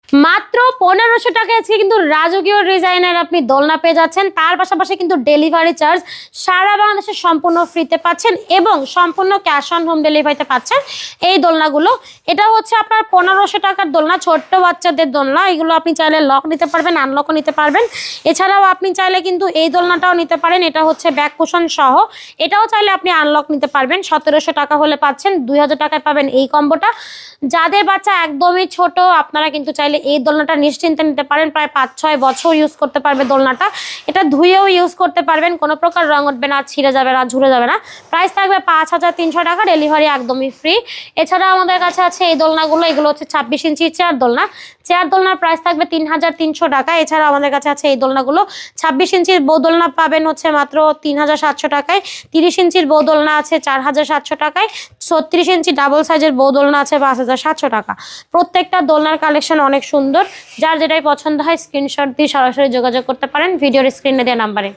মাত্র 1500 টাকায় আজকে কিন্তু রাজকীয় ডিজাইনের আপনি দোলনা পেয়ে যাচ্ছেন। তার পাশাপাশি কিন্তু ডেলিভারি চার্জ সারা বাংলাদেশে সম্পূর্ণ ফ্রিতে পাচ্ছেন এবং সম্পূর্ণ ক্যাশ অন হোম ডেলিভারিতে পাচ্ছেন এই দোলনাগুলো। এটা হচ্ছে আপনার 1500 টাকার দোলনা, ছোট্ট বাচ্চাদের দোলনা। এগুলো আপনি চাইলে লক নিতে পারবেন, আনলকও নিতে পারবেন। এছাড়াও আপনি চাইলে কিন্তু এই দোলনাটাও নিতে পারেন, এটা হচ্ছে ব্যাক কুশন সহ। এটাও চাইলে আপনি আনলক নিতে পারবেন। 1700 টাকা হলে পাচ্ছেন, 2000 টাকায় পাবেন এই কম্বোটা। যাদের বাচ্চা একদমই ছোট আপনারা কিন্তু চাইলে এই দোলনাটা নিশ্চিন্তে নিতে পারেন। প্রায় 5-6 বছর ইউজ করতে পারবে দোলনাটা। এটা ধুয়েও ইউজ করতে পারবেন, কোনো প্রকার রং উঠবে না, ছিঁড়ে যাবে না, ঝুরে যাবে না। প্রাইস থাকবে 5300 টাকা, ডেলিভারি একদমই ফ্রি। এছাড়া আমাদের কাছে আছে এই দোলনাগুলো, এগুলো হচ্ছে 26 ইঞ্চি চেয়ার দোলনা। চেয়ার দোলনার প্রাইস থাকবে 3300 টাকা। এছাড়া আমাদের কাছে আছে এই দোলনাগুলো, 26 ইঞ্চির বউ দোলনা পাবেন হচ্ছে মাত্র 3700 টাকায়। 30 ইঞ্চির বউ দোলনা আছে 4700 টাকায়। 36 ইঞ্চি ডাবল সাইজের বউ দোলনা আছে 5700 টাকা। প্রত্যেকটা দোলনার কালেকশন অনেক সুন্দর। যার যেটাই পছন্দ হয় স্ক্রিনশট দিয়ে সরাসরি যোগাযোগ করতে পারেন ভিডিওর স্ক্রিনে দেওয়া নাম্বারে।